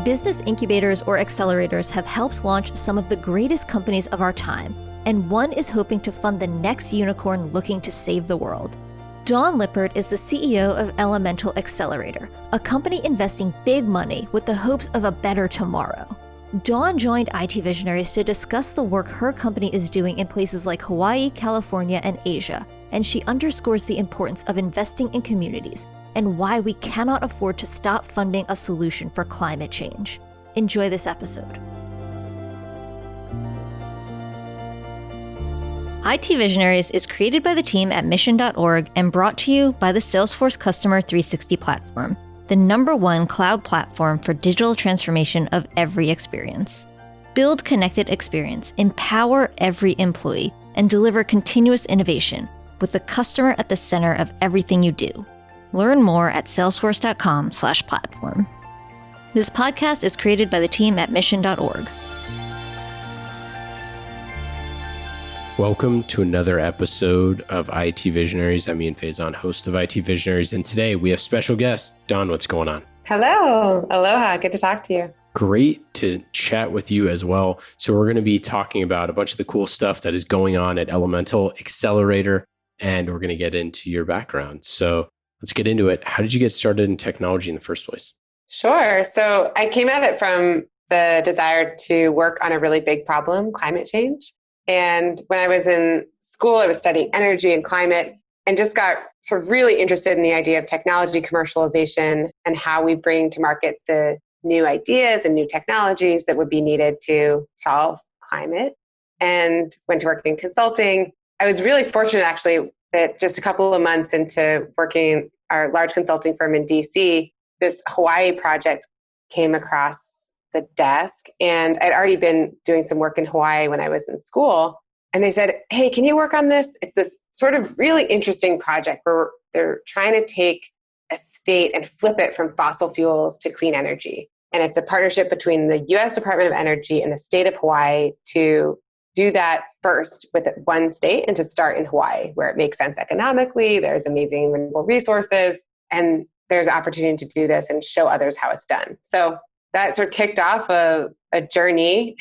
Business incubators or accelerators have helped launch some of the greatest companies of our time, and one is hoping to fund the next unicorn looking to save the world. Dawn Lippert is the CEO of Elemental Excelerator, a company investing big money with the hopes of a better tomorrow. Dawn joined IT Visionaries to discuss the work her company is doing in places like Hawaii, California, and Asia, and she underscores the importance of investing in communities and why we cannot afford to stop funding a solution for climate change. Enjoy this episode. IT Visionaries is created by the team at Mission.org and brought to you by the Salesforce Customer 360 platform, the #1 cloud platform for digital transformation of every experience. Build connected experience, empower every employee, and deliver continuous innovation with the customer at the center of everything you do. Learn more at salesforce.com/platform. This podcast is created by the team at Mission.org. Welcome to another episode of IT Visionaries. I'm Ian Faison, host of IT Visionaries, and today we have special guest, Dawn. What's going on? Hello. Aloha. Good to talk to you. Great to chat with you as well. So we're going to be talking about a bunch of the cool stuff that is going on at Elemental Accelerator, and we're going to get into your background. So let's get into it. How did you get started in technology in the first place? Sure. So I came at it from the desire to work on a really big problem, climate change. And when I was in school, I was studying energy and climate and just got sort of really interested in the idea of technology commercialization and how we bring to market the new ideas and new technologies that would be needed to solve climate, and went to work in consulting. I was really fortunate, actually, that just a couple of months into working in our large consulting firm in DC, this Hawaii project came across the desk. And I'd already been doing some work in Hawaii when I was in school. And they said, hey, can you work on this? It's this sort of really interesting project where they're trying to take a state and flip it from fossil fuels to clean energy. And it's a partnership between the US Department of Energy and the state of Hawaii to do that first with one state and to start in Hawaii, where it makes sense economically, there's amazing renewable resources, and there's opportunity to do this and show others how it's done. So that sort of kicked off a journey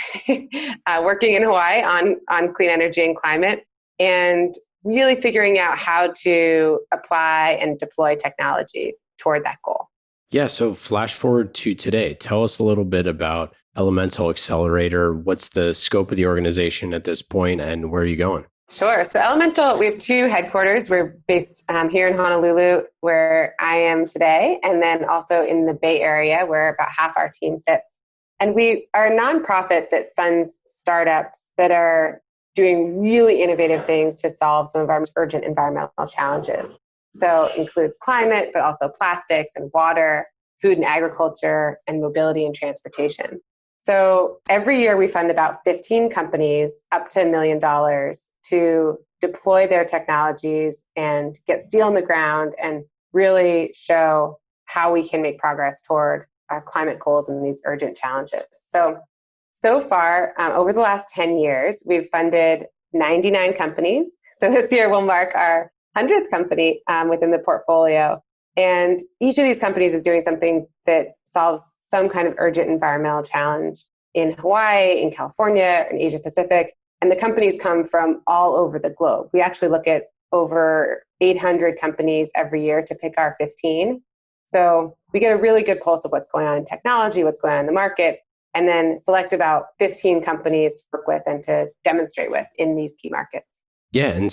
working in Hawaii on clean energy and climate, and really figuring out how to apply and deploy technology toward that goal. Yeah, so flash forward to today. Tell us a little bit about Elemental Accelerator. What's the scope of the organization at this point, and where are you going? Sure. So Elemental, we have two headquarters. We're based here in Honolulu, where I am today, and then also in the Bay Area, where about half our team sits. And we are a nonprofit that funds startups that are doing really innovative things to solve some of our most urgent environmental challenges. So it includes climate, but also plastics and water, food and agriculture, and mobility and transportation. So every year we fund about 15 companies up to $1 million to deploy their technologies and get steel in the ground and really show how we can make progress toward our climate goals and these urgent challenges. So far, over the last 10 years, we've funded 99 companies. So this year will mark our 100th company within the portfolio. And each of these companies is doing something that solves some kind of urgent environmental challenge in Hawaii, in California, in Asia Pacific. And the companies come from all over the globe. We actually look at over 800 companies every year to pick our 15. So we get a really good pulse of what's going on in technology, what's going on in the market, and then select about 15 companies to work with and to demonstrate with in these key markets. Yeah, and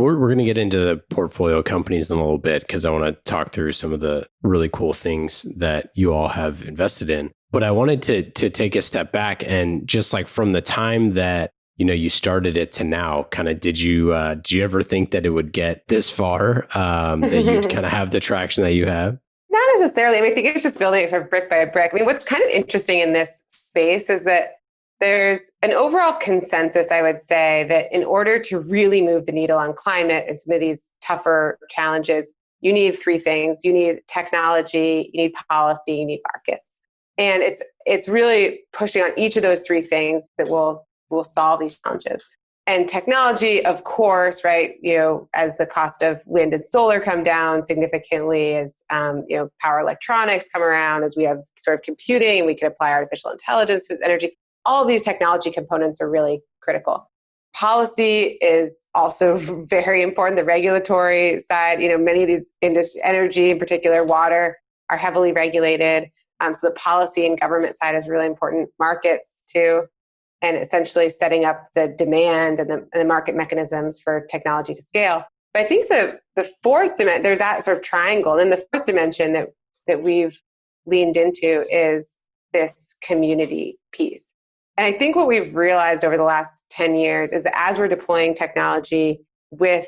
we're going to get into the portfolio companies in a little bit, because I want to talk through some of the really cool things that you all have invested in. But I wanted to take a step back and just like from the time that you started it to now, kind of did you ever think that it would get this far, that you'd kind of have the traction that you have? Not necessarily. I mean, I think it's just building it sort of brick by brick. I mean, what's kind of interesting in this space is that there's an overall consensus, I would say, that in order to really move the needle on climate and some of these tougher challenges, you need three things. You need technology, you need policy, you need markets. And it's really pushing on each of those three things that will solve these challenges. And technology, of course, right, as the cost of wind and solar come down significantly, as, power electronics come around, as we have sort of computing and we can apply artificial intelligence to energy, all of these technology components are really critical. Policy is also very important. The regulatory side, many of these energy, in particular water, are heavily regulated. So the policy and government side is really important. Markets too, and essentially setting up the demand and the market mechanisms for technology to scale. But I think the fourth dimension, there's that sort of triangle. And the fourth dimension that we've leaned into is this community piece. And I think what we've realized over the last 10 years is that as we're deploying technology with,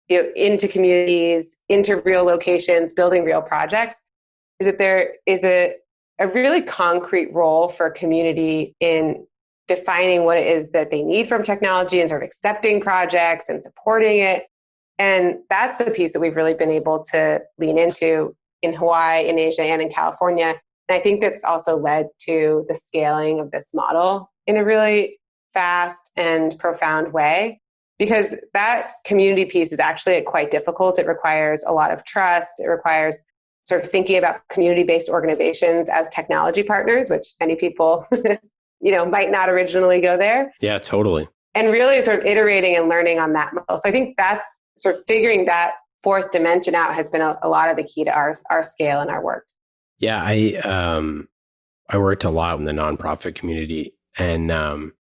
into communities, into real locations, building real projects, is that there is a really concrete role for community in defining what it is that they need from technology and sort of accepting projects and supporting it. And that's the piece that we've really been able to lean into in Hawaii, in Asia, and in California. And I think that's also led to the scaling of this model in a really fast and profound way, because that community piece is actually quite difficult. It requires a lot of trust. It requires sort of thinking about community-based organizations as technology partners, which many people might not originally go there. Yeah, totally. And really sort of iterating and learning on that model. So I think that's sort of figuring that fourth dimension out has been a lot of the key to our scale and our work. Yeah, I worked a lot in the nonprofit community, and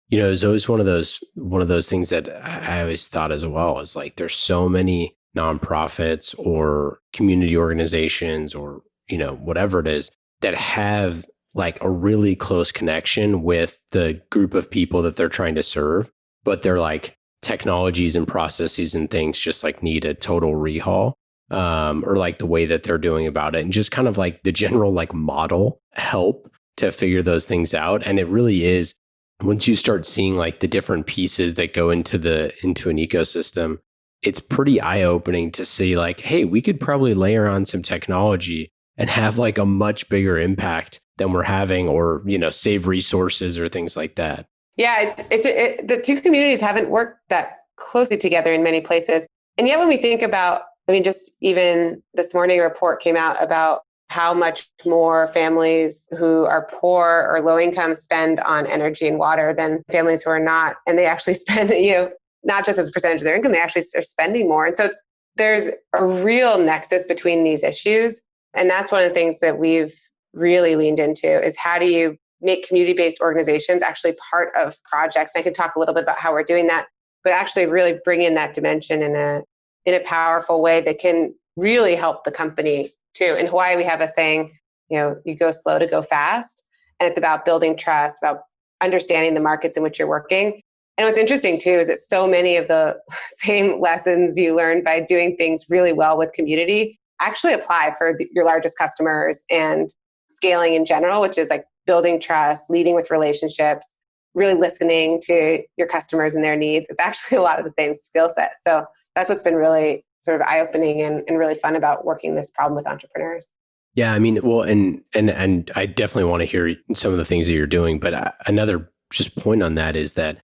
it was always one of those things that I always thought as well, is like there's so many nonprofits or community organizations or whatever it is that have like a really close connection with the group of people that they're trying to serve, but they're like technologies and processes and things just like need a total rehaul. Or like the way that they're doing about it, and just kind of like the general like model help to figure those things out. And it really is, once you start seeing like the different pieces that go into an ecosystem, it's pretty eye-opening to see like, hey, we could probably layer on some technology and have like a much bigger impact than we're having, or save resources or things like that. Yeah, the two communities haven't worked that closely together in many places. And yet when we think about, just even this morning, a report came out about how much more families who are poor or low income spend on energy and water than families who are not. And they actually spend, not just as a percentage of their income, they actually are spending more. And so there's a real nexus between these issues. And that's one of the things that we've really leaned into, is how do you make community-based organizations actually part of projects? And I could talk a little bit about how we're doing that, but actually really bring in that dimension in a powerful way that can really help the company too. In Hawaii, we have a saying, you go slow to go fast. And it's about building trust, about understanding the markets in which you're working. And what's interesting too, is that so many of the same lessons you learn by doing things really well with community actually apply for your largest customers and scaling in general, which is like building trust, leading with relationships, really listening to your customers and their needs. It's actually a lot of the same skill set. So that's what's been really sort of eye-opening and really fun about working this problem with entrepreneurs. Yeah, well, and I definitely want to hear some of the things that you're doing. But another just point on that is that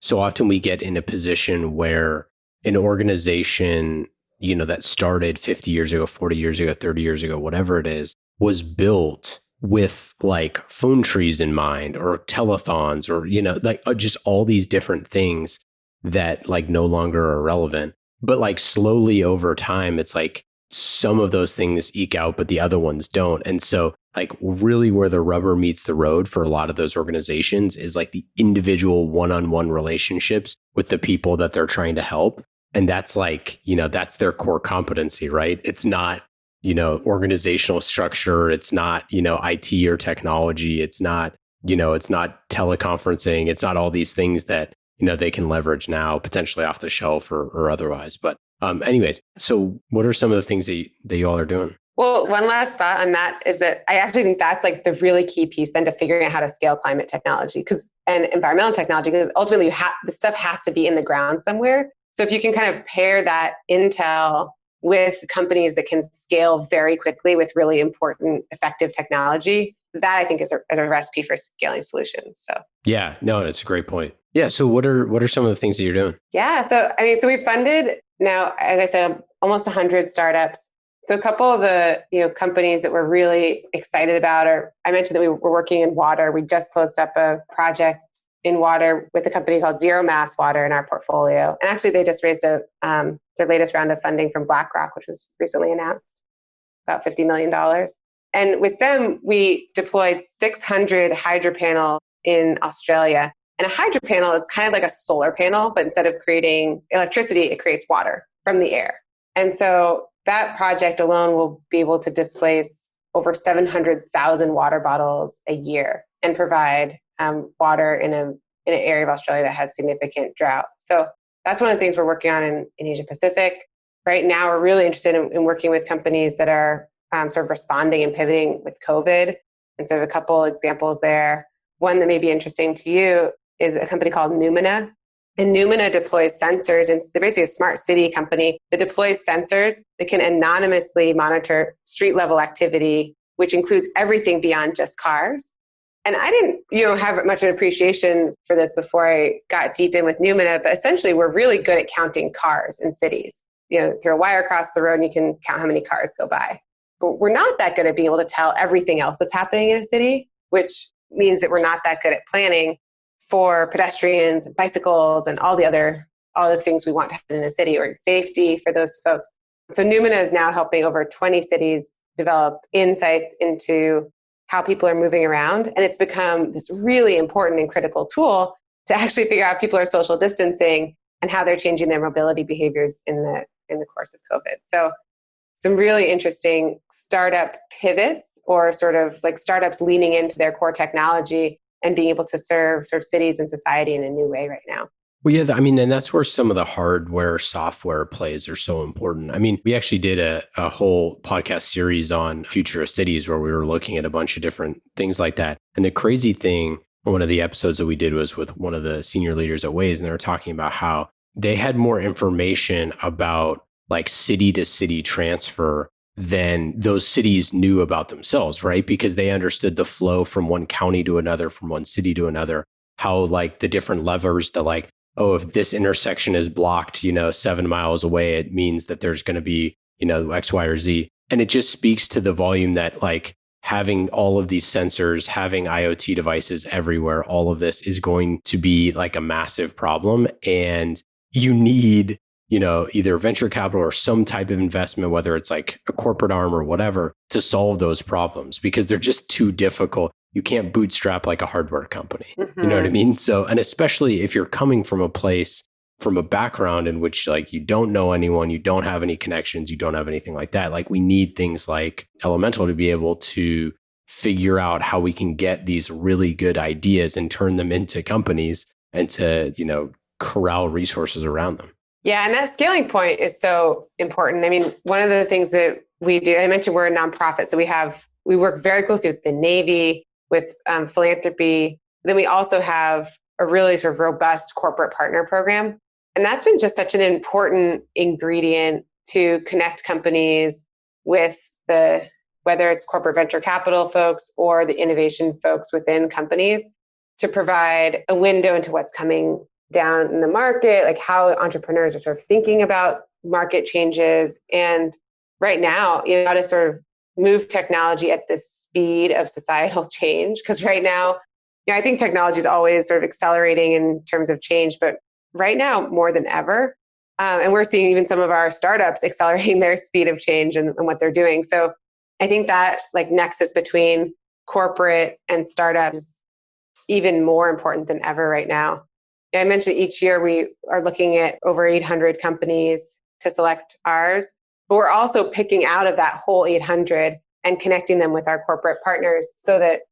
so often we get in a position where an organization, that started 50 years ago, 40 years ago, 30 years ago, whatever it is, was built with like phone trees in mind, or telethons, or, like just all these different things that like no longer are relevant. But like slowly over time, it's like some of those things eke out, but the other ones don't. And so like really where the rubber meets the road for a lot of those organizations is like the individual one-on-one relationships with the people that they're trying to help. And that's like, that's their core competency, right? It's not, organizational structure. It's not, IT or technology. It's not, it's not teleconferencing. It's not all these things that, they can leverage now potentially off the shelf or otherwise. But anyways, so what are some of the things that you all are doing? Well, one last thought on that is that I actually think that's like the really key piece then to figuring out how to scale climate technology and environmental technology, because ultimately the stuff has to be in the ground somewhere. So if you can kind of pair that intel with companies that can scale very quickly with really important, effective technology, that I think is a recipe for scaling solutions. So yeah, no, that's a great point. Yeah. So what are some of the things that you're doing? Yeah. So we funded now, as I said, almost 100 startups. So a couple of the companies that we're really excited about are, I mentioned that we were working in water. We just closed up a project in water with a company called Zero Mass Water in our portfolio. And actually, they just raised their latest round of funding from BlackRock, which was recently announced, about $50 million. And with them, we deployed 600 hydro panels in Australia. And a hydro panel is kind of like a solar panel, but instead of creating electricity, it creates water from the air. And so that project alone will be able to displace over 700,000 water bottles a year and provide water in an area of Australia that has significant drought. So that's one of the things we're working on in Asia Pacific. Right now, we're really interested in working with companies that are sort of responding and pivoting with COVID. And so a couple examples there. One that may be interesting to you is a company called Numina. And Numina deploys sensors, and they're basically a smart city company that deploys sensors that can anonymously monitor street level activity, which includes everything beyond just cars. And I didn't, have much of an appreciation for this before I got deep in with Numina, but essentially we're really good at counting cars in cities. Throw a wire across the road and you can count how many cars go by. But we're not that good at being able to tell everything else that's happening in a city, which means that we're not that good at planning for pedestrians, bicycles, and all the things we want to happen in a city, or safety for those folks. So Numina is now helping over 20 cities develop insights into how people are moving around. And it's become this really important and critical tool to actually figure out if people are social distancing and how they're changing their mobility behaviors in the course of COVID. So some really interesting startup pivots, or sort of like startups leaning into their core technology and being able to serve sort of cities and society in a new way right now. Well, yeah, and that's where some of the hardware, software plays are so important. I mean, we actually did a whole podcast series on future of cities where we were looking at a bunch of different things like that. And the crazy thing, one of the episodes that we did was with one of the senior leaders at Waze, and they were talking about how they had more information about like city to city transfer than those cities knew about themselves, right? Because they understood the flow from one county to another, from one city to another, how like the different levers, the like, oh, if this intersection is blocked, 7 miles away, it means that there's going to be, X, Y, or Z. And it just speaks to the volume that like having all of these sensors, having IoT devices everywhere, all of this is going to be like a massive problem. And you need, either venture capital or some type of investment, whether it's like a corporate arm or whatever, to solve those problems because they're just too difficult. You can't bootstrap like a hardware company. Mm-hmm. You know what I mean? So, and especially if you're coming from a place, from a background in which like you don't know anyone, you don't have any connections, you don't have anything like that. Like we need things like Elemental to be able to figure out how we can get these really good ideas and turn them into companies and to, corral resources around them. Yeah. And that scaling point is so important. I mean, one of the things that we do, I mentioned we're a nonprofit. So we work very closely with the Navy, with philanthropy. Then we also have a really sort of robust corporate partner program. And that's been just such an important ingredient to connect companies with whether it's corporate venture capital folks or the innovation folks within companies, to provide a window into what's coming down in the market, like how entrepreneurs are sort of thinking about market changes. And right now, how to sort of move technology at the speed of societal change. Because right now, I think technology is always sort of accelerating in terms of change, but right now more than ever. And we're seeing even some of our startups accelerating their speed of change and what they're doing. So I think that like nexus between corporate and startups is even more important than ever right now. I mentioned each year we are looking at over 800 companies to select ours, but we're also picking out of that whole 800 and connecting them with our corporate partners so that,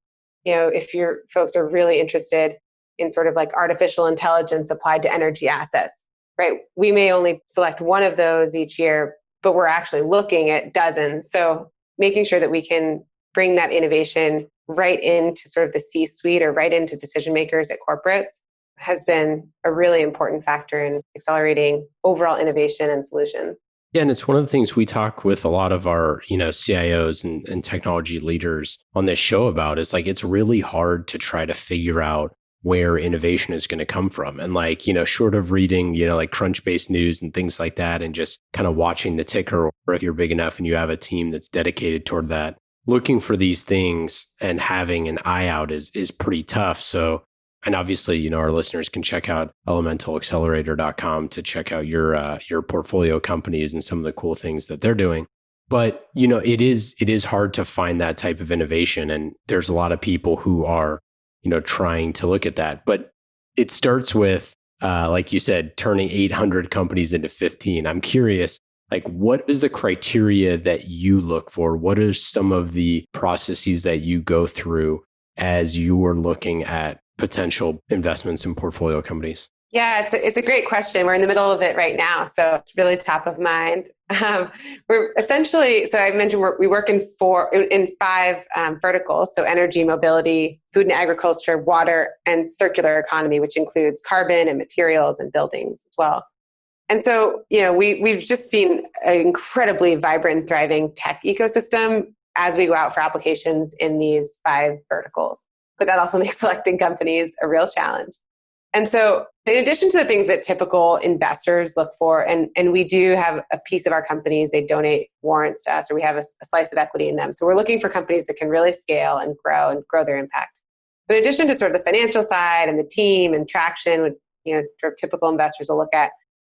if your folks are really interested in sort of like artificial intelligence applied to energy assets, right? We may only select one of those each year, but we're actually looking at dozens. So making sure that we can bring that innovation right into sort of the C-suite or right into decision makers at corporates has been a really important factor in accelerating overall innovation and solutions. Yeah, and it's one of the things we talk with a lot of our, CIOs and technology leaders on this show about is like, it's really hard to try to figure out where innovation is going to come from. And like, short of reading, like Crunchbase news and things like that, and just kind of watching the ticker, or if you're big enough and you have a team that's dedicated toward that, looking for these things and having an eye out is pretty tough. So, and obviously, our listeners can check out elementalaccelerator.com to check out your portfolio companies and some of the cool things that they're doing. But, it is hard to find that type of innovation. And there's a lot of people who are trying to look at that. But it starts with, like you said, turning 800 companies into 15. I'm curious, like, what is the criteria that you look for? What are some of the processes that you go through as you are looking at potential investments in portfolio companies? Yeah, it's a great question. We're in the middle of it right now, so it's really top of mind. We're essentially, so I mentioned we work in five verticals: so energy, mobility, food and agriculture, water, and circular economy, which includes carbon and materials and buildings as well. And so, we've just seen an incredibly vibrant, thriving tech ecosystem as we go out for applications in these five verticals. But that also makes selecting companies a real challenge. And so, in addition to the things that typical investors look for, and we do have a piece of our companies, they donate warrants to us, or we have a slice of equity in them. So we're looking for companies that can really scale and grow their impact. But in addition to sort of the financial side and the team and traction, with sort of typical investors will look at,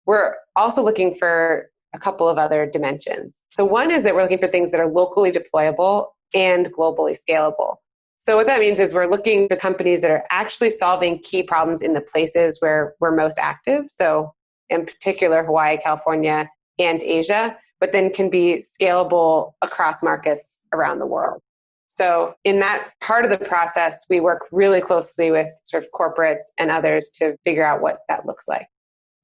we're also looking for a couple of other dimensions. So one is that we're looking for things that are locally deployable and globally scalable. So what that means is we're looking for companies that are actually solving key problems in the places where we're most active. So in particular, Hawaii, California, and Asia, but then can be scalable across markets around the world. So in that part of the process, we work really closely with sort of corporates and others to figure out what that looks like.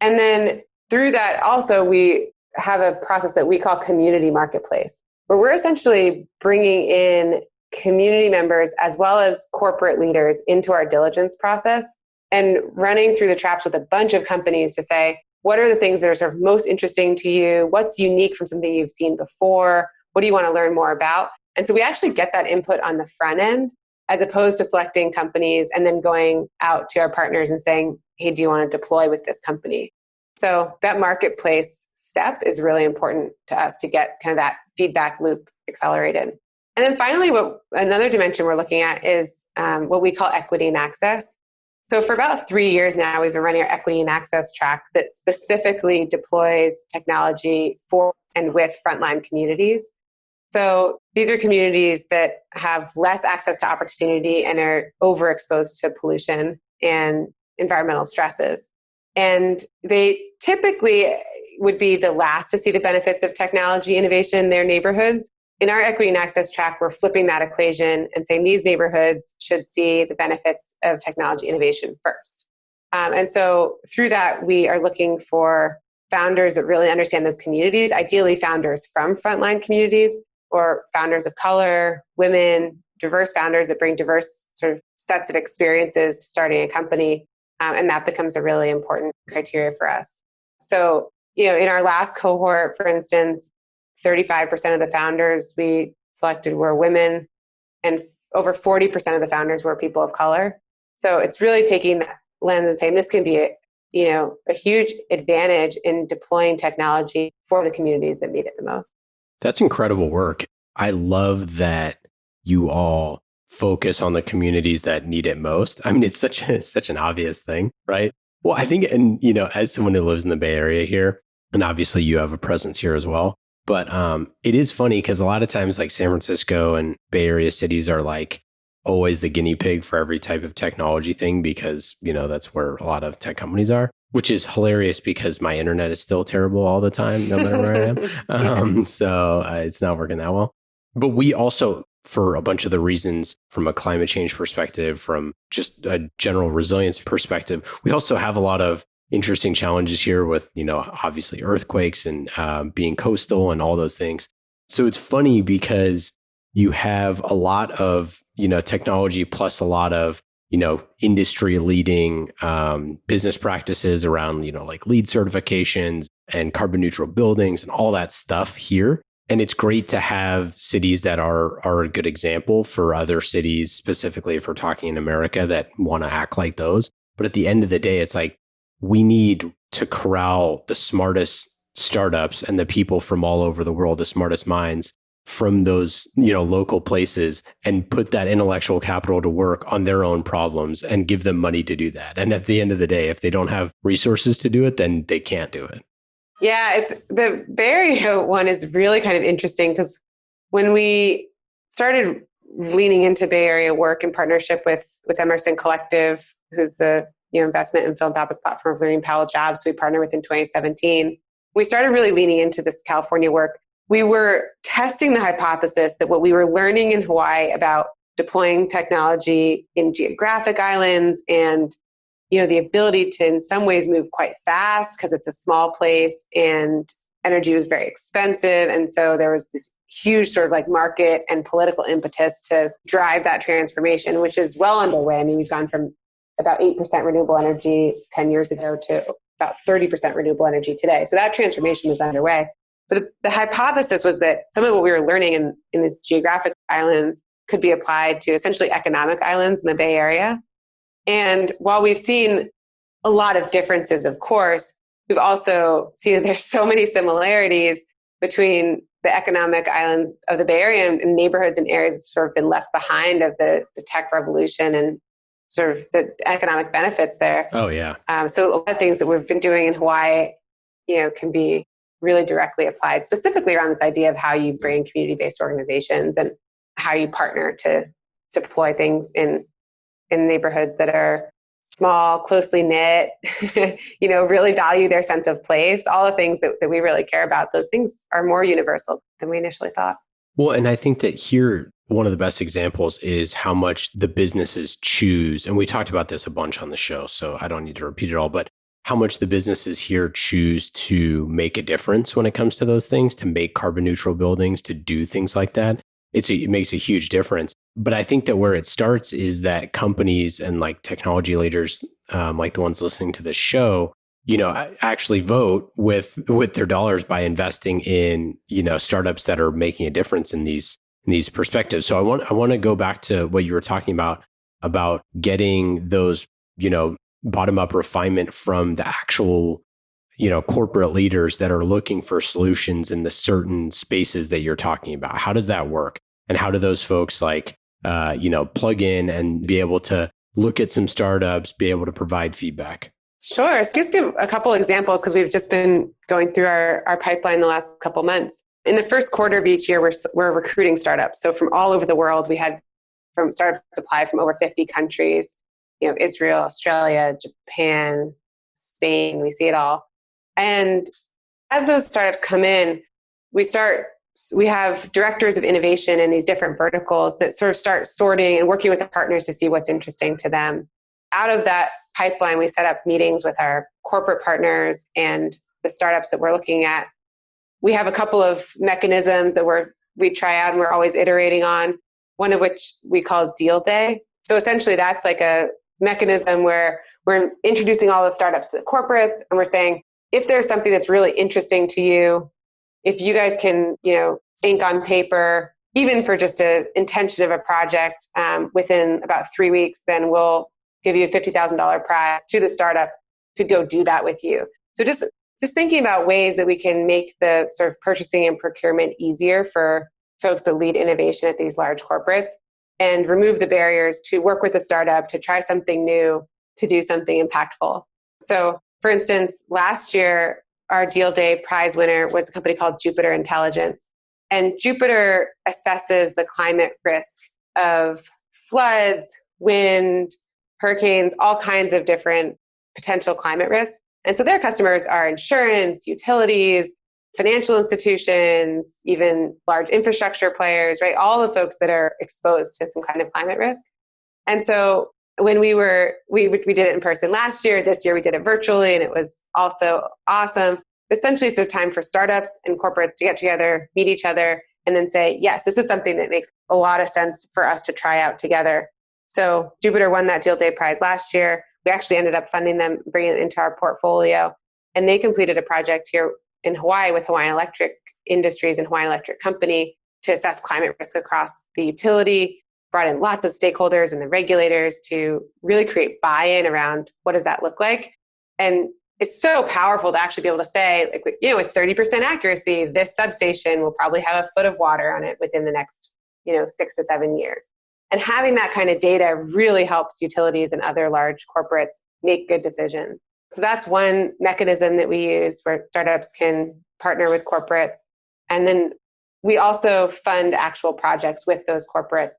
And then through that also, we have a process that we call community marketplace, where we're essentially bringing in community members as well as corporate leaders into our diligence process and running through the traps with a bunch of companies to say, what are the things that are sort of most interesting to you? What's unique from something you've seen before? What do you want to learn more about? And so we actually get that input on the front end, as opposed to selecting companies and then going out to our partners and saying, hey, do you want to deploy with this company? So that marketplace step is really important to us to get kind of that feedback loop accelerated. And then finally, another dimension we're looking at is what we call equity and access. So for about 3 years now, we've been running our equity and access track that specifically deploys technology for and with frontline communities. So these are communities that have less access to opportunity and are overexposed to pollution and environmental stresses. And they typically would be the last to see the benefits of technology innovation in their neighborhoods. In our equity and access track, we're flipping that equation and saying these neighborhoods should see the benefits of technology innovation first. And so through that, we are looking for founders that really understand those communities, ideally founders from frontline communities or founders of color, women, diverse founders that bring diverse sort of sets of experiences to starting a company. And that becomes a really important criteria for us. So, in our last cohort, for instance, 35% of the founders we selected were women, and over 40% of the founders were people of color. So it's really taking that lens and saying this can be a huge advantage in deploying technology for the communities that need it the most. That's incredible work. I love that you all focus on the communities that need it most. I mean, it's such an obvious thing, right? Well, I think, and as someone who lives in the Bay Area here, and obviously you have a presence here as well, but it is funny because a lot of times like San Francisco and Bay Area cities are like always the guinea pig for every type of technology thing because, that's where a lot of tech companies are, which is hilarious because my internet is still terrible all the time, no matter where I am. So it's not working that well. But we also, for a bunch of the reasons from a climate change perspective, from just a general resilience perspective, we also have a lot of interesting challenges here with, obviously earthquakes and being coastal and all those things. So it's funny because you have a lot of, technology plus a lot of, industry leading business practices around, like LEED certifications and carbon neutral buildings and all that stuff here. And it's great to have cities that are a good example for other cities, specifically if we're talking in America, that want to act like those. But at the end of the day, it's like we need to corral the smartest startups and the people from all over the world, the smartest minds from those, local places, and put that intellectual capital to work on their own problems and give them money to do that. And at the end of the day, if they don't have resources to do it, then they can't do it. Yeah, it's the Bay Area one is really kind of interesting because when we started leaning into Bay Area work in partnership with Emerson Collective, who's the investment and philanthropic platform of Learning Powell Jobs we partnered with in 2017, we started really leaning into this California work. We were testing the hypothesis that what we were learning in Hawaii about deploying technology in geographic islands and the ability to in some ways move quite fast because it's a small place and energy was very expensive. And so there was this huge sort of like market and political impetus to drive that transformation, which is well underway. I mean, we've gone from about 8% renewable energy 10 years ago to about 30% renewable energy today. So that transformation is underway. But the hypothesis was that some of what we were learning in these geographic islands could be applied to essentially economic islands in the Bay Area. And while we've seen a lot of differences, of course, we've also seen that there's so many similarities between the economic islands of the Bay Area and neighborhoods and areas that sort of been left behind of the tech revolution and sort of the economic benefits there. Oh, yeah. So a lot of things that we've been doing in Hawaii, can be really directly applied, specifically around this idea of how you bring community-based organizations and how you partner to deploy things in neighborhoods that are small, closely knit, really value their sense of place, all the things that we really care about. Those things are more universal than we initially thought. Well, and I think that here, one of the best examples is how much the businesses choose. And we talked about this a bunch on the show, so I don't need to repeat it all, but how much the businesses here choose to make a difference when it comes to those things, to make carbon neutral buildings, to do things like that. It makes a huge difference. But I think that where it starts is that companies and like technology leaders, like the ones listening to this show, actually vote with their dollars by investing in, startups that are making a difference in these perspectives. So I want to go back to what you were talking about getting those, bottom up refinement from the actual, corporate leaders that are looking for solutions in the certain spaces that you're talking about. How does that work? And how do those folks plug in and be able to look at some startups, be able to provide feedback? Sure. So just give a couple examples because we've just been going through our pipeline the last couple months. In the first quarter of each year, we're recruiting startups. So from all over the world, we had from startups applied from over 50 countries, Israel, Australia, Japan, Spain, we see it all. And as those startups come in, we have directors of innovation in these different verticals that sort of start sorting and working with the partners to see what's interesting to them. Out of that pipeline, we set up meetings with our corporate partners and the startups that we're looking at. We have a couple of mechanisms that we try out and we're always iterating on, one of which we call Deal Day. So essentially that's like a mechanism where we're introducing all the startups to the corporates and we're saying, if there's something that's really interesting to you, if you guys can, ink on paper, even for just an intention of a project within about 3 weeks, then we'll give you a $50,000 prize to the startup to go do that with you. So just thinking about ways that we can make the sort of purchasing and procurement easier for folks that lead innovation at these large corporates and remove the barriers to work with a startup, to try something new, to do something impactful. So for instance, last year, our Deal Day prize winner was a company called Jupiter Intelligence. And Jupiter assesses the climate risk of floods, wind, hurricanes, all kinds of different potential climate risks. And so their customers are insurance, utilities, financial institutions, even large infrastructure players, right? All the folks that are exposed to some kind of climate risk. And so when we did it in person last year, this year we did it virtually, and it was also awesome. Essentially, it's a time for startups and corporates to get together, meet each other, and then say, yes, this is something that makes a lot of sense for us to try out together. So Jupiter won that Deal Day prize last year. We actually ended up funding them, bringing it into our portfolio. And they completed a project here in Hawaii with Hawaiian Electric industries and Hawaiian Electric Company to assess climate risk across the utility, brought in lots of stakeholders and the regulators to really create buy-in around what does that look like. And it's so powerful to actually be able to say, like, with 30% accuracy, this substation will probably have a foot of water on it within the next, 6 to 7 years. And having that kind of data really helps utilities and other large corporates make good decisions. So that's one mechanism that we use where startups can partner with corporates. And then we also fund actual projects with those corporates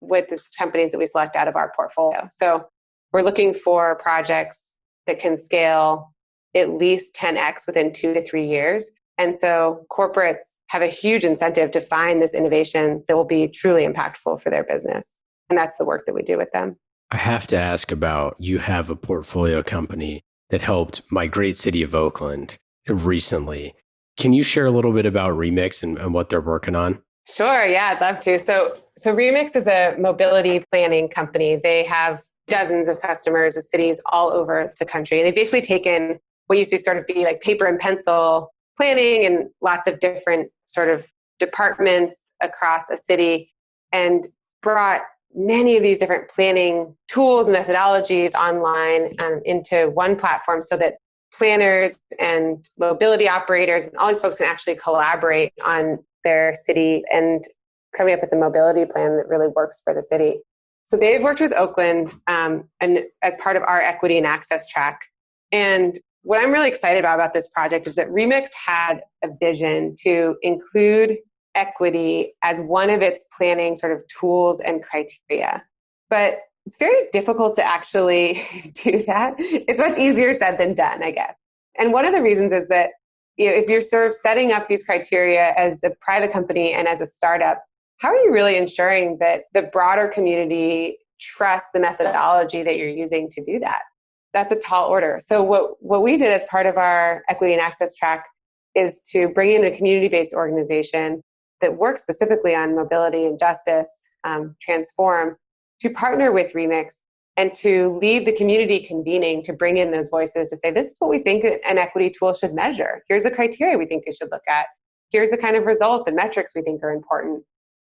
with the companies that we select out of our portfolio. So we're looking for projects that can scale at least 10x within 2 to 3 years. And so corporates have a huge incentive to find this innovation that will be truly impactful for their business. And that's the work that we do with them. I have to ask about, you have a portfolio company that helped my great city of Oakland recently. Can you share a little bit about Remix and what they're working on? Sure. Yeah, I'd love to. So Remix is a mobility planning company. They have dozens of customers of cities all over the country. They've basically taken what used to sort of be like paper and pencil planning and lots of different sort of departments across a city and brought many of these different planning tools and methodologies online into one platform so that planners and mobility operators and all these folks can actually collaborate on their city and coming up with a mobility plan that really works for the city. So they've worked with Oakland and as part of our equity and access track. And what I'm really excited about this project is that Remix had a vision to include equity as one of its planning sort of tools and criteria. But it's very difficult to actually do that. It's much easier said than done, I guess. And one of the reasons is that if you're sort of setting up these criteria as a private company and as a startup, how are you really ensuring that the broader community trusts the methodology that you're using to do that? That's a tall order. So what we did as part of our equity and access track is to bring in a community-based organization that works specifically on mobility and justice, transform, to partner with Remix and to lead the community convening to bring in those voices to say, this is what we think an equity tool should measure. Here's the criteria we think it should look at. Here's the kind of results and metrics we think are important.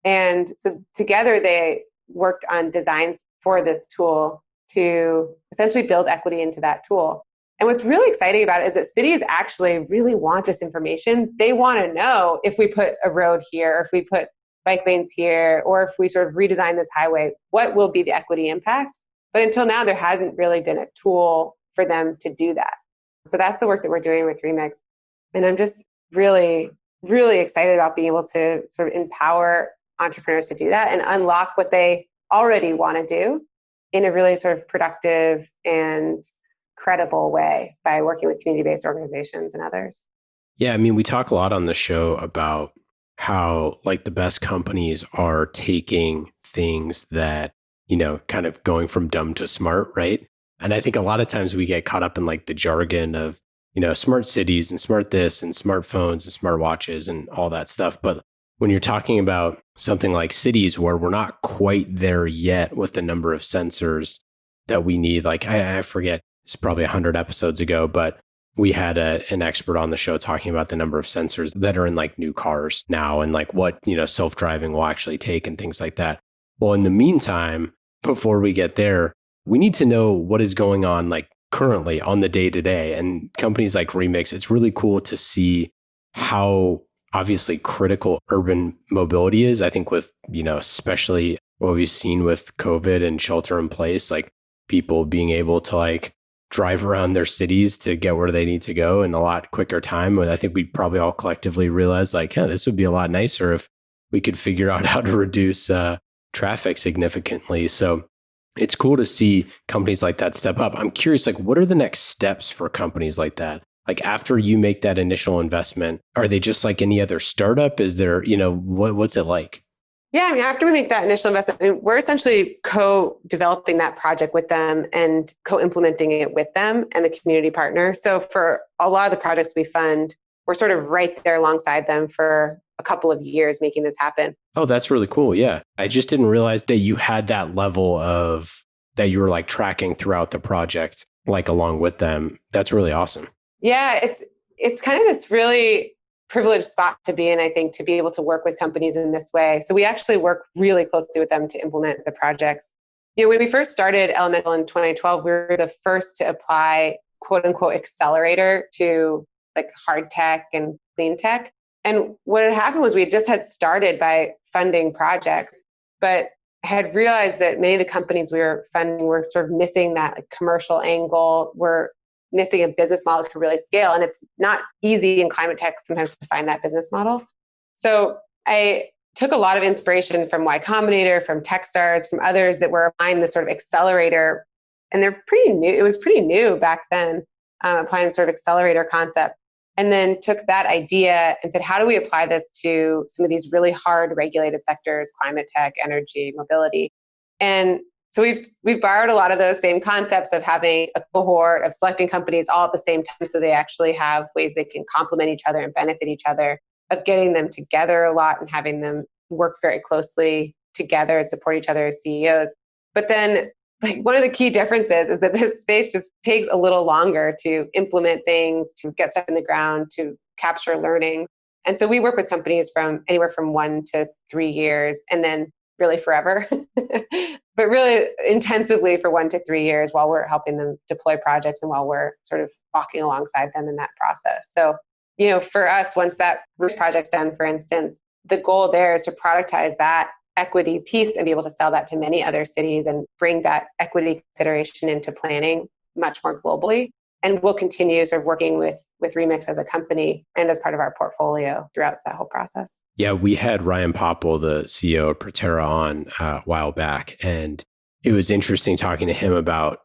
And so together they worked on designs for this tool to essentially build equity into that tool. And what's really exciting about it is that cities actually really want this information. They want to know if we put a road here, or if we put bike lanes here, or if we sort of redesign this highway, what will be the equity impact? But until now, there hasn't really been a tool for them to do that. So that's the work that we're doing with Remix. And I'm just really, really excited about being able to sort of empower entrepreneurs to do that and unlock what they already want to do in a really sort of productive and credible way by working with community-based organizations and others. Yeah, I mean, we talk a lot on the show about how like the best companies are taking things that, kind of going from dumb to smart, right? And I think a lot of times we get caught up in like the jargon of, smart cities and smart this and smartphones and smart watches and all that stuff. But when you're talking about something like cities where we're not quite there yet with the number of sensors that we need, like I forget, it's probably 100 episodes ago, but we had an expert on the show talking about the number of sensors that are in like new cars now and like what, self-driving will actually take and things like that. Well, in the meantime, before we get there, we need to know what is going on like currently on the day to day. And companies like Remix, it's really cool to see how obviously critical urban mobility is. I think with, especially what we've seen with COVID and shelter in place, like people being able to like drive around their cities to get where they need to go in a lot quicker time. And I think we probably all collectively realize like, yeah, this would be a lot nicer if we could figure out how to reduce traffic significantly. So it's cool to see companies like that step up. I'm curious, like, what are the next steps for companies like that? Like after you make that initial investment, are they just like any other startup? Is there, what's it like? Yeah, I mean, after we make that initial investment, we're essentially co-developing that project with them and co-implementing it with them and the community partner. So for a lot of the projects we fund, we're sort of right there alongside them for a couple of years making this happen. Oh, that's really cool. Yeah. I just didn't realize that you had that level of that you were like tracking throughout the project, like along with them. That's really awesome. Yeah, it's kind of this really privileged spot to be in, I think, to be able to work with companies in this way. So we actually work really closely with them to implement the projects. When we first started Elemental in 2012, we were the first to apply quote unquote accelerator to like hard tech and clean tech. And what had happened was we just had started by funding projects, but had realized that many of the companies we were funding were sort of missing that like commercial angle, were missing a business model that could really scale. And it's not easy in climate tech sometimes to find that business model. So I took a lot of inspiration from Y Combinator, from Techstars, from others that were applying this sort of accelerator. And they're pretty new. It was pretty new back then, applying the sort of accelerator concept. And then took that idea and said, how do we apply this to some of these really hard regulated sectors, climate tech, energy, mobility? And so we've borrowed a lot of those same concepts of having a cohort, of selecting companies all at the same time so they actually have ways they can complement each other and benefit each other, of getting them together a lot and having them work very closely together and support each other as CEOs. But then like one of the key differences is that this space just takes a little longer to implement things, to get stuff in the ground, to capture learning. And so we work with companies from anywhere from 1 to 3 years and then really forever, but really intensively for 1 to 3 years while we're helping them deploy projects and while we're sort of walking alongside them in that process. So, for us, once that first project's done, for instance, the goal there is to productize that equity piece and be able to sell that to many other cities and bring that equity consideration into planning much more globally. And we'll continue sort of working with Remix as a company and as part of our portfolio throughout that whole process. Yeah, we had Ryan Popple, the CEO of Proterra, on a while back. And it was interesting talking to him about,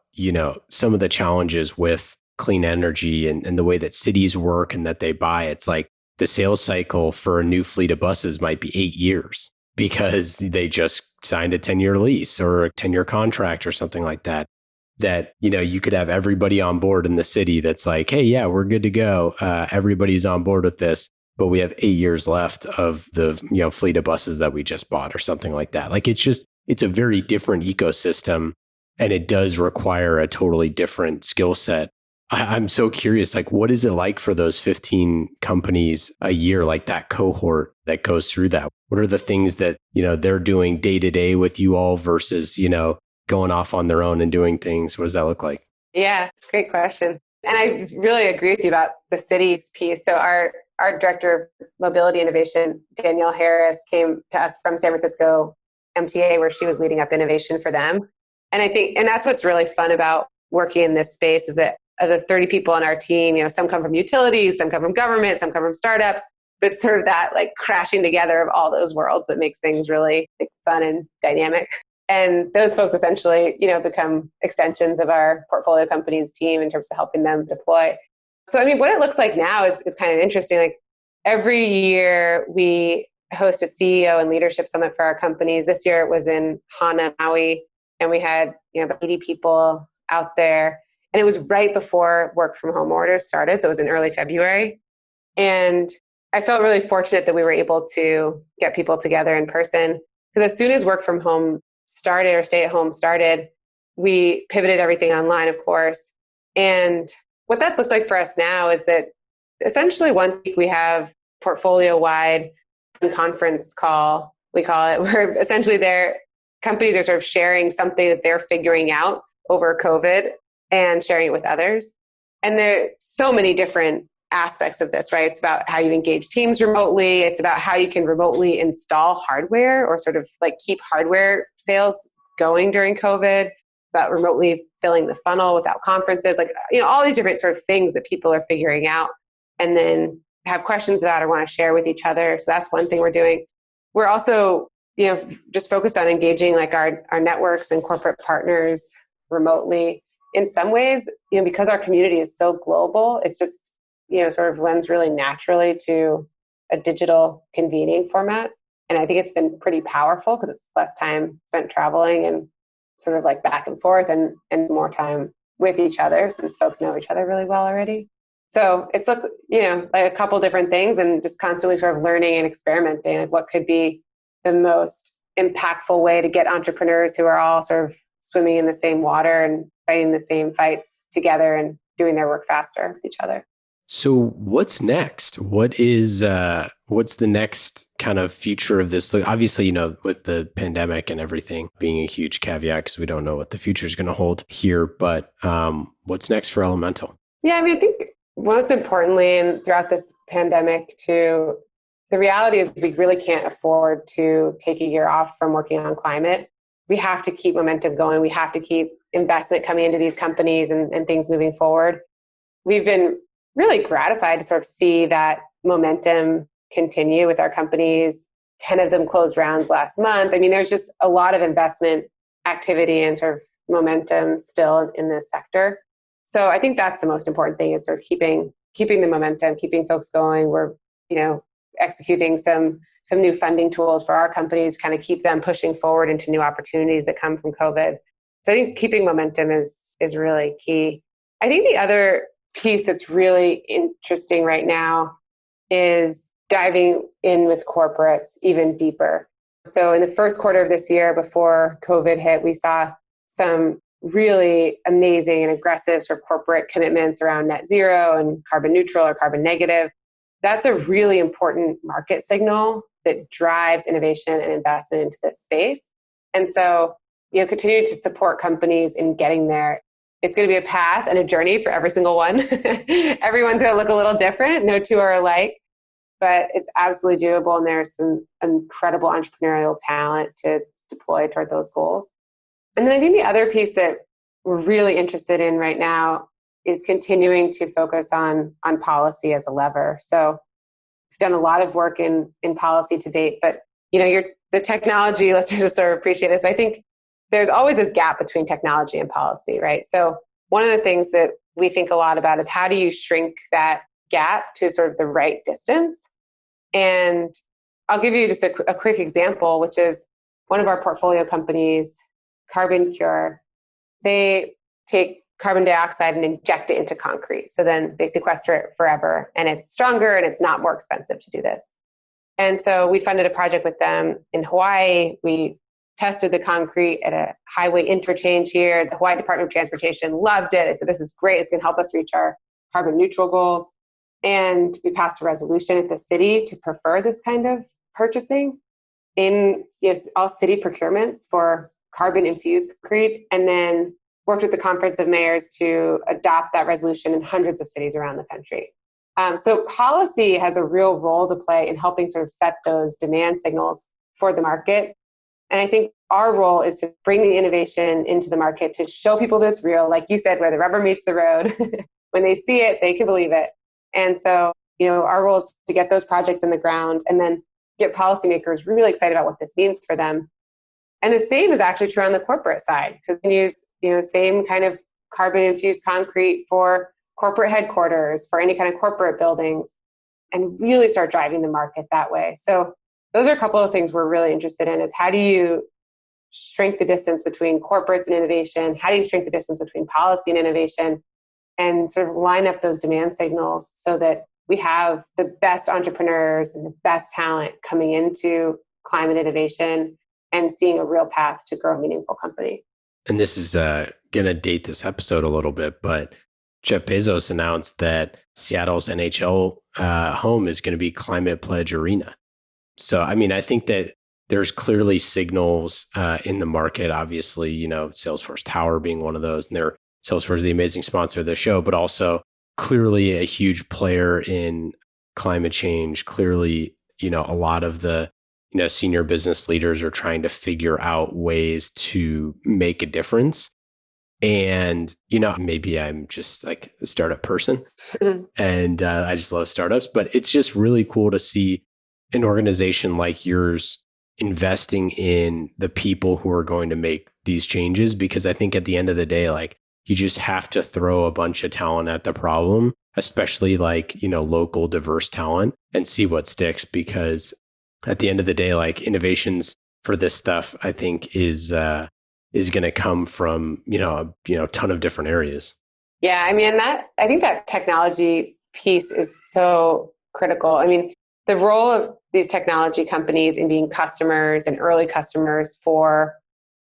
some of the challenges with clean energy and the way that cities work and that they buy. It's like the sales cycle for a new fleet of buses might be 8 years because they just signed a 10-year lease or a 10-year contract or something like that. That, you could have everybody on board in the city that's like, hey, yeah, we're good to go. Everybody's on board with this, but we have 8 years left of the, fleet of buses that we just bought or something like that. Like, it's a very different ecosystem and it does require a totally different skill set. I'm so curious, like, what is it like for those 15 companies a year, like that cohort that goes through that? What are the things that, they're doing day to day with you all versus, going off on their own and doing things? What does that look like? Yeah, great question. And I really agree with you about the cities piece. So our director of mobility innovation, Danielle Harris, came to us from San Francisco MTA, where she was leading up innovation for them. And I think, and that's what's really fun about working in this space, is that of the 30 people on our team, some come from utilities, some come from government, some come from startups, but it's sort of that like crashing together of all those worlds that makes things really fun and dynamic. And those folks essentially, become extensions of our portfolio companies team in terms of helping them deploy. So, what it looks like now is kind of interesting. Like every year we host a CEO and leadership summit for our companies. This year it was in Hana, Maui, and we had, about 80 people out there. And it was right before work from home orders started. So it was in early February. And I felt really fortunate that we were able to get people together in person, because as soon as work from home started or stay at home started, we pivoted everything online, of course. And what that's looked like for us now is that essentially once a week we have portfolio-wide conference call, we call it, where essentially companies are sort of sharing something that they're figuring out over COVID and sharing it with others. And there are so many different aspects of this, right? It's about how you engage teams remotely. It's about how you can remotely install hardware or sort of like keep hardware sales going during COVID, about remotely filling the funnel without conferences, like, all these different sort of things that people are figuring out and then have questions about or want to share with each other. So that's one thing we're doing. We're also, just focused on engaging like our networks and corporate partners remotely. In some ways, because our community is so global, it's just, sort of lends really naturally to a digital convening format. And I think it's been pretty powerful because it's less time spent traveling and sort of like back and forth and more time with each other since folks know each other really well already. So it's like a couple different things and just constantly sort of learning and experimenting, like what could be the most impactful way to get entrepreneurs who are all sort of swimming in the same water and fighting the same fights together and doing their work faster with each other. So what's next? What's the next kind of future of this? Like, obviously, with the pandemic and everything being a huge caveat because we don't know what the future is going to hold here. But what's next for Elemental? Yeah, I think most importantly, and throughout this pandemic too, the reality is we really can't afford to take a year off from working on climate. We have to keep momentum going. We have to keep investment coming into these companies and things moving forward. We've been really gratified to sort of see that momentum continue with our companies. 10 of them closed rounds last month. There's just a lot of investment activity and sort of momentum still in this sector. So I think that's the most important thing, is sort of keeping the momentum, keeping folks going. We're, executing some new funding tools for our companies to kind of keep them pushing forward into new opportunities that come from COVID. So I think keeping momentum is really key. I think the other piece that's really interesting right now is diving in with corporates even deeper. So in the first quarter of this year, before COVID hit, we saw some really amazing and aggressive sort of corporate commitments around net zero and carbon neutral or carbon negative. That's a really important market signal that drives innovation and investment into this space. And so, continue to support companies in getting there. It's going to be a path and a journey for every single one. Everyone's going to look a little different. No two are alike, but it's absolutely doable. And there's some incredible entrepreneurial talent to deploy toward those goals. And then I think the other piece that we're really interested in right now is continuing to focus on policy as a lever. So we've done a lot of work in policy to date, but the technology listeners will sort of appreciate this. But I think there's always this gap between technology and policy, right? So one of the things that we think a lot about is how do you shrink that gap to sort of the right distance? And I'll give you just a quick example, which is one of our portfolio companies, Carbon Cure. They take carbon dioxide and inject it into concrete. So then they sequester it forever, and it's stronger and it's not more expensive to do this. And so we funded a project with them in Hawaii. We tested the concrete at a highway interchange here. The Hawaii Department of Transportation loved it. They said, this is great. It's going to help us reach our carbon neutral goals. And we passed a resolution at the city to prefer this kind of purchasing in all city procurements for carbon infused concrete, and then worked with the Conference of Mayors to adopt that resolution in hundreds of cities around the country. So policy has a real role to play in helping sort of set those demand signals for the market. And I think our role is to bring the innovation into the market to show people that it's real, like you said, where the rubber meets the road. When they see it, they can believe it. And so, our role is to get those projects in the ground and then get policymakers really excited about what this means for them. And the same is actually true on the corporate side, because we use, same kind of carbon infused concrete for corporate headquarters, for any kind of corporate buildings, and really start driving the market that way. So those are a couple of things we're really interested in, is how do you shrink the distance between corporates and innovation? How do you shrink the distance between policy and innovation, and sort of line up those demand signals so that we have the best entrepreneurs and the best talent coming into climate innovation and seeing a real path to grow a meaningful company. And this is going to date this episode a little bit, but Jeff Bezos announced that Seattle's NHL home is going to be Climate Pledge Arena. So, I think that there's clearly signals in the market, obviously, Salesforce Tower being one of those, and Salesforce is the amazing sponsor of the show, but also clearly a huge player in climate change. Clearly, a lot of the senior business leaders are trying to figure out ways to make a difference. And, maybe I'm just like a startup person and I just love startups, but it's just really cool to see an organization like yours investing in the people who are going to make these changes. Because I think at the end of the day, like, you just have to throw a bunch of talent at the problem, especially local diverse talent, and see what sticks. Because at the end of the day, like, innovations for this stuff, I think is going to come from, a ton of different areas. Yeah. I think that technology piece is so critical. The role of these technology companies in being customers and early customers for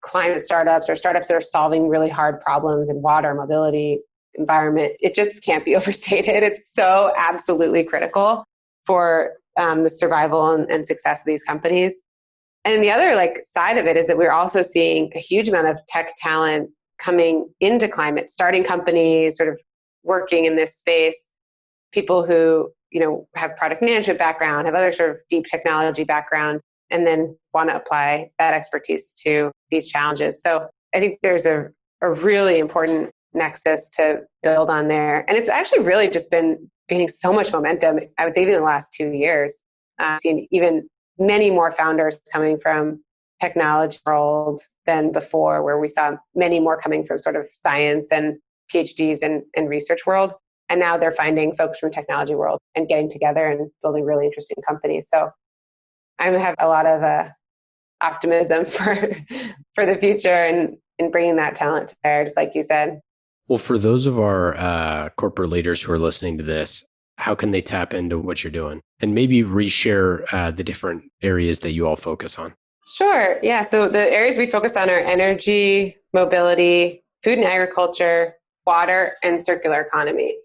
climate startups or startups that are solving really hard problems in water, mobility, environment, it just can't be overstated. It's so absolutely critical for the survival and success of these companies. And the other side of it is that we're also seeing a huge amount of tech talent coming into climate, starting companies, sort of working in this space, people who, have product management background, have other sort of deep technology background, and then want to apply that expertise to these challenges. So I think there's a really important nexus to build on there. And it's actually really just been gaining so much momentum. I would say even in the last 2 years, I've seen even many more founders coming from technology world than before, where we saw many more coming from sort of science and PhDs and research world. And now they're finding folks from technology world and getting together and building really interesting companies. So I have a lot of optimism for the future and in bringing that talent to bear, just like you said. Well, for those of our corporate leaders who are listening to this, how can they tap into what you're doing? And maybe reshare the different areas that you all focus on. Sure. Yeah. So the areas we focus on are energy, mobility, food and agriculture, water, and circular economy,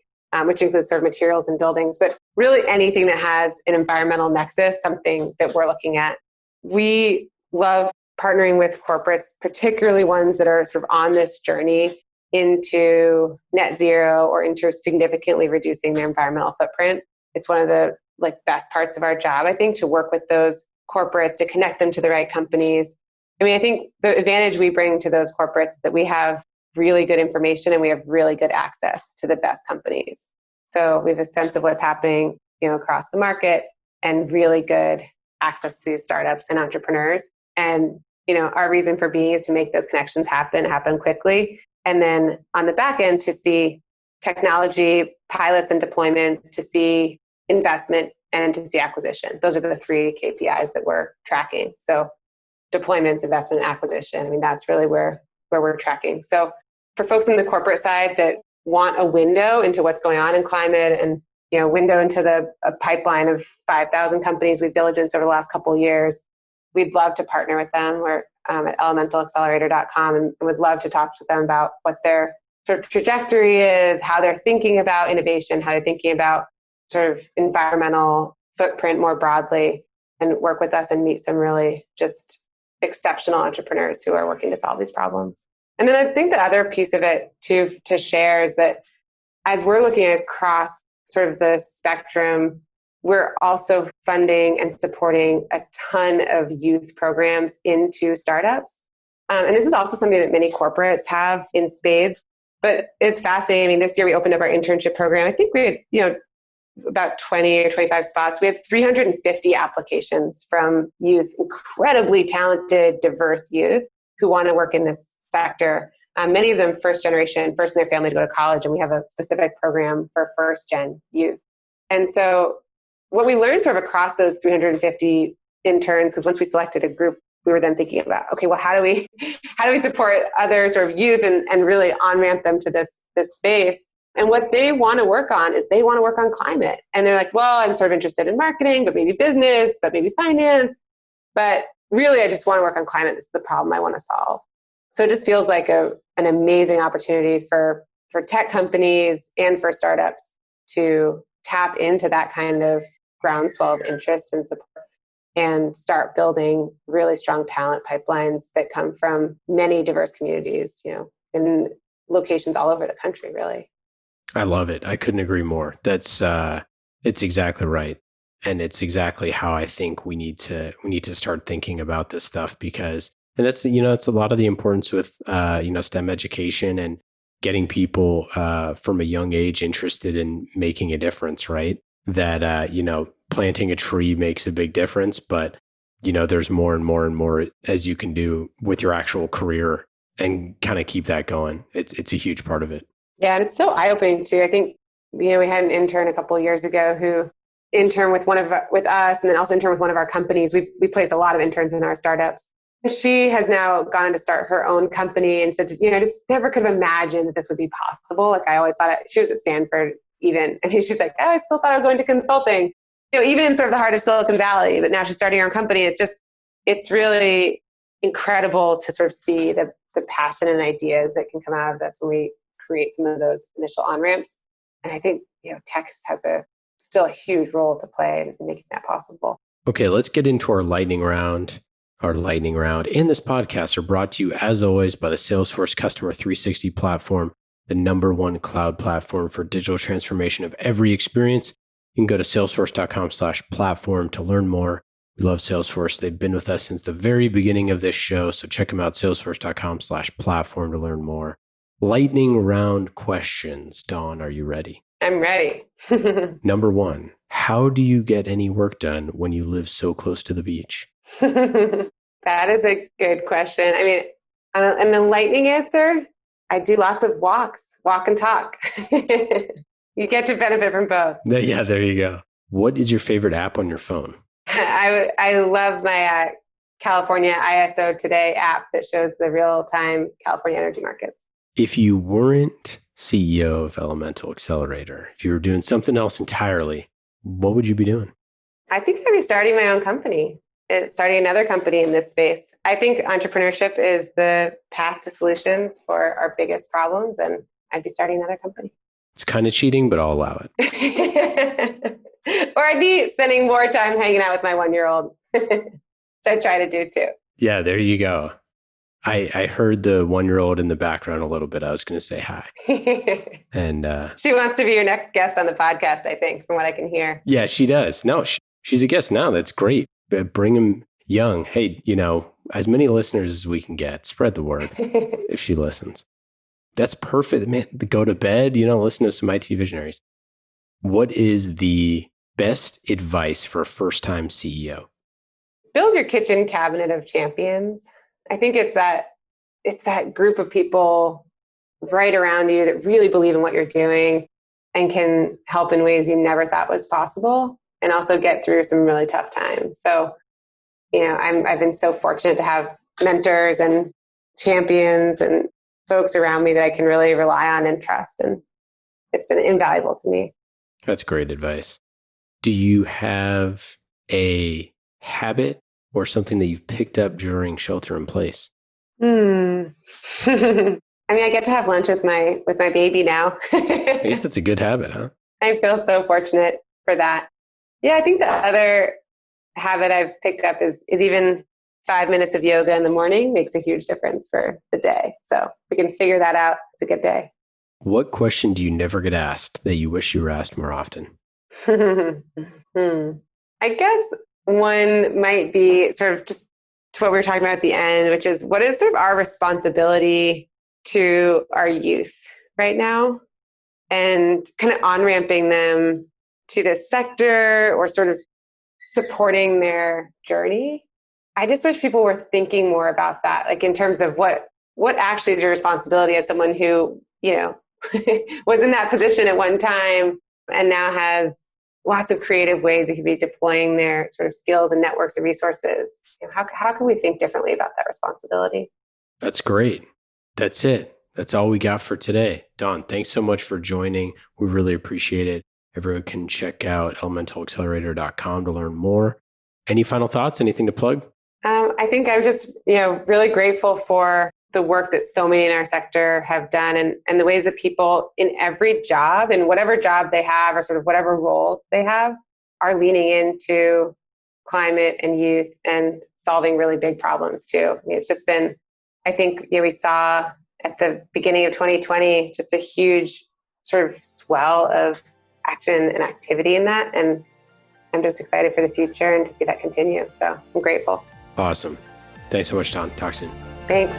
which includes sort of materials and buildings, but really anything that has an environmental nexus, something that we're looking at. We love partnering with corporates, particularly ones that are sort of on this journey into net zero or into significantly reducing their environmental footprint. It's one of the best parts of our job, I think, to work with those corporates, to connect them to the right companies. I mean, I think the advantage we bring to those corporates is that we have really good information and we have really good access to the best companies. So we have a sense of what's happening, across the market and really good access to these startups and entrepreneurs. And, our reason for being is to make those connections happen quickly. And then on the back end, to see technology pilots and deployments, to see investment and to see acquisition. Those are the 3 KPIs that we're tracking. So deployments, investment, acquisition. I mean, that's really where we're tracking. So for folks on the corporate side that want a window into what's going on in climate and, window into a pipeline of 5,000 companies we've diligenced over the last couple of years, we'd love to partner with them. We're at elementalaccelerator.com and would love to talk to them about what their sort of trajectory is, how they're thinking about innovation, how they're thinking about sort of environmental footprint more broadly, and work with us and meet some really just exceptional entrepreneurs who are working to solve these problems. And then I think the other piece of it to share is that as we're looking across sort of the spectrum, we're also funding and supporting a ton of youth programs into startups. And this is also something that many corporates have in spades, but it's fascinating. I mean, this year we opened up our internship program. I think we had, about 20 or 25 spots. We had 350 applications from youth, incredibly talented, diverse youth who want to work in this sector. Many of them first generation, first in their family to go to college, and we have a specific program for first gen youth. And so what we learned sort of across those 350 interns, because once we selected a group, we were then thinking about, okay, well, how do we support other sort of youth and really on-ramp them to this space? And what they want to work on is they want to work on climate. And they're like, well, I'm sort of interested in marketing, but maybe business, but maybe finance. But really, I just want to work on climate. This is the problem I want to solve. So it just feels like an amazing opportunity for tech companies and for startups to tap into that kind of groundswell of interest and support and start building really strong talent pipelines that come from many diverse communities, in locations all over the country, really. I love it. I couldn't agree more. That's it's exactly right. And it's exactly how I think we need to start thinking about this stuff, because that's it's a lot of the importance with STEM education and getting people from a young age interested in making a difference, right? That planting a tree makes a big difference, but there's more and more and more as you can do with your actual career and kind of keep that going. It's a huge part of it. Yeah, and it's so eye-opening too. I think, we had an intern a couple of years ago who interned with us and then also interned with one of our companies. We place a lot of interns in our startups. And she has now gone to start her own company and said, just never could have imagined that this would be possible. Like I always thought she was at Stanford even. And she's like, I still thought I was going to consulting, even in sort of the heart of Silicon Valley, but now she's starting her own company. It's really incredible to sort of see the passion and ideas that can come out of this when we create some of those initial on-ramps. And I think, tech has still a huge role to play in making that possible. Okay, let's get into our lightning round. Our lightning round and this podcast are brought to you, as always, by the Salesforce Customer 360 platform, the #1 cloud platform for digital transformation of every experience. You can go to salesforce.com/platform to learn more. We love Salesforce. They've been with us since the very beginning of this show. So check them out, salesforce.com/platform to learn more. Lightning round questions. Dawn, are you ready? I'm ready. Number 1, how do you get any work done when you live so close to the beach? That is a good question. I mean, an enlightening answer, I do lots of walks, walk and talk. You get to benefit from both. Yeah, there you go. What is your favorite app on your phone? I love my California ISO Today app that shows the real-time California energy markets. If you weren't CEO of Elemental Accelerator, if you were doing something else entirely, what would you be doing? I think I'd be starting my own company, starting another company in this space. I think entrepreneurship is the path to solutions for our biggest problems, and I'd be starting another company. It's kind of cheating, but I'll allow it. Or I'd be spending more time hanging out with my 1-year-old, which I try to do too. Yeah, there you go. I heard the 1-year-old in the background a little bit. I was going to say hi. And she wants to be your next guest on the podcast, I think, from what I can hear. Yeah, she does. No, she's a guest now. That's great. But bring him young. Hey, as many listeners as we can get. Spread the word if she listens. That's perfect. Man, go to bed, listen to some IT Visionaries. What is the best advice for a first-time CEO? Build your kitchen cabinet of champions. I think it's that group of people right around you that really believe in what you're doing and can help in ways you never thought was possible, and also get through some really tough times. So, I've been so fortunate to have mentors and champions and folks around me that I can really rely on and trust. And it's been invaluable to me. That's great advice. Do you have a habit or something that you've picked up during shelter in place? I mean, I get to have lunch with my baby now. I guess that's a good habit, huh? I feel so fortunate for that. Yeah, I think the other habit I've picked up is even 5 minutes of yoga in the morning makes a huge difference for the day. So if we can figure that out, it's a good day. What question do you never get asked that you wish you were asked more often? I guess one might be sort of just to what we were talking about at the end, which is what is sort of our responsibility to our youth right now, and kind of on-ramping them to this sector or sort of supporting their journey. I just wish people were thinking more about that, like in terms of what actually is your responsibility as someone who, was in that position at one time and now has lots of creative ways they could be deploying their sort of skills and networks and resources. How can we think differently about that responsibility? That's great. That's it. That's all we got for today. Dawn, thanks so much for joining. We really appreciate it. Everyone can check out elementalaccelerator.com to learn more. Any final thoughts? Anything to plug? I think I'm just, really grateful for the work that so many in our sector have done, and the ways that people in every job and whatever job they have or sort of whatever role they have are leaning into climate and youth and solving really big problems too. I mean, it's just been, I think, we saw at the beginning of 2020, just a huge sort of swell of action and activity in that. And I'm just excited for the future and to see that continue. So I'm grateful. Awesome. Thanks so much, Dawn. Talk soon. Thanks.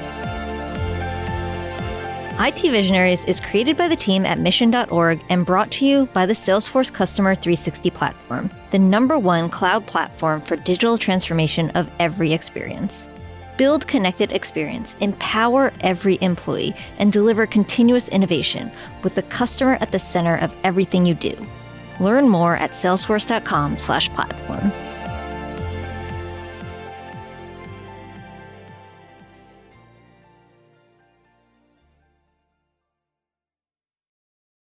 IT Visionaries is created by the team at mission.org and brought to you by the Salesforce Customer 360 platform, the #1 cloud platform for digital transformation of every experience. Build connected experience, empower every employee, and deliver continuous innovation with the customer at the center of everything you do. Learn more at salesforce.com/platform.